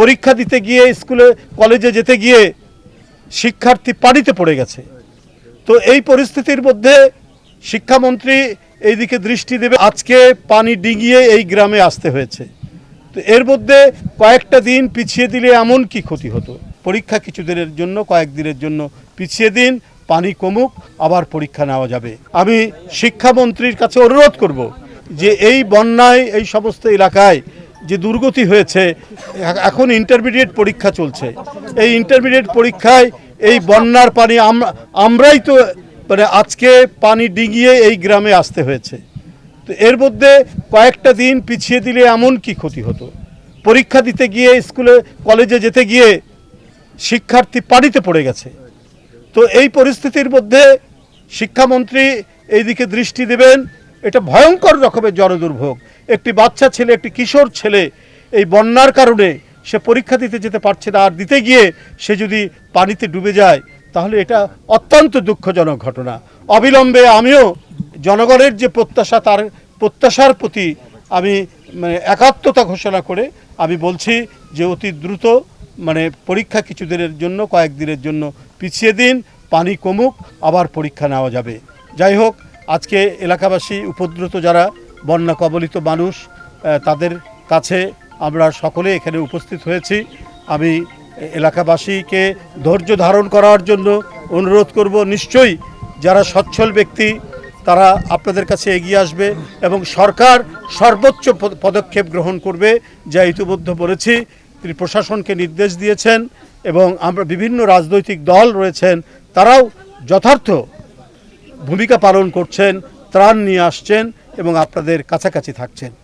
পরীক্ষা দিতে গিয়ে স্কুলে কলেজে যেতে গিয়ে শিক্ষার্থী পানিতে পড়ে গেছে। তো এই পরিস্থিতির মধ্যে শিক্ষামন্ত্রী এইদিকে দৃষ্টি দেবে। আজকে পানি ডিঙিয়ে এই গ্রামে আসতে হয়েছে। তো এর মধ্যে কয়েকটা দিন পিছিয়ে দিলে এমন কি ক্ষতি হতো? পরীক্ষা কিছু দিনের জন্য, কয়েকদিনের জন্য পিছিয়ে দিন, পানি কমুক, আবার পরীক্ষা নেওয়া যাবে। আমি শিক্ষামন্ত্রীর কাছে অনুরোধ করব যে এই বন্যায় এই সমস্ত এলাকায় যে দুর্গতি হয়েছে, এখন ইন্টারমিডিয়েট পরীক্ষা চলছে। এই ইন্টারমিডিয়েট পরীক্ষায় এই বন্যার পানি আমরাই তো মানে আজকে পানি ডিঙিয়ে এই গ্রামে আসতে হয়েছে। তো এর মধ্যে কয়েকটা দিন পিছিয়ে দিলে এমন কি ক্ষতি হতো? পরীক্ষা দিতে গিয়ে স্কুলে কলেজে যেতে গিয়ে শিক্ষার্থী পানিতে পড়ে গেছে। তো এই পরিস্থিতির মধ্যে শিক্ষামন্ত্রী এইদিকে দৃষ্টি দেবেন। এটা ভয়ঙ্কর রকমের জনদুর্ভোগ। একটি বাচ্চা ছেলে, একটি কিশোর ছেলে এই বন্যার কারণে সে পরীক্ষা দিতে যেতে পারছে না, আর দিতে গিয়ে সে যদি পানিতে ডুবে যায় তাহলে এটা অত্যন্ত দুঃখজনক ঘটনা। অবিলম্বে আমিও জনগণের যে প্রত্যাশা, তার প্রত্যাশার প্রতি আমি একাত্মতা ঘোষণা করে আমি বলছি যে অতি দ্রুত পরীক্ষা কিছু দিনের জন্য, কয়েকদিনের জন্য পিছিয়ে দিন, পানি কমুক, আবার পরীক্ষা নেওয়া যাবে। যাই হোক, আজকে এলাকাবাসী, উপদ্রুত যারা বন্যা কবলিত মানুষ, তাদের কাছে আমরা সকলে এখানে উপস্থিত হয়েছি। আমি এলাকাবাসীকে ধৈর্য ধারণ করার জন্য অনুরোধ করব। নিশ্চয়ই যারা সচ্ছল ব্যক্তি তারা আপনাদের কাছে এগিয়ে আসবে এবং সরকার সর্বোচ্চ পদক্ষেপ গ্রহণ করবে, যা ইতিমধ্যে বলেছি। তিনি প্রশাসনকে নির্দেশ দিয়েছেন এবং আমরা বিভিন্ন রাজনৈতিক দল রয়েছেন, তারাও যথার্থ ভূমিকা পালন করছেন, ত্রাণ নিয়ে আসছেন এবং আপনাদের কাছাকাছি থাকছেন।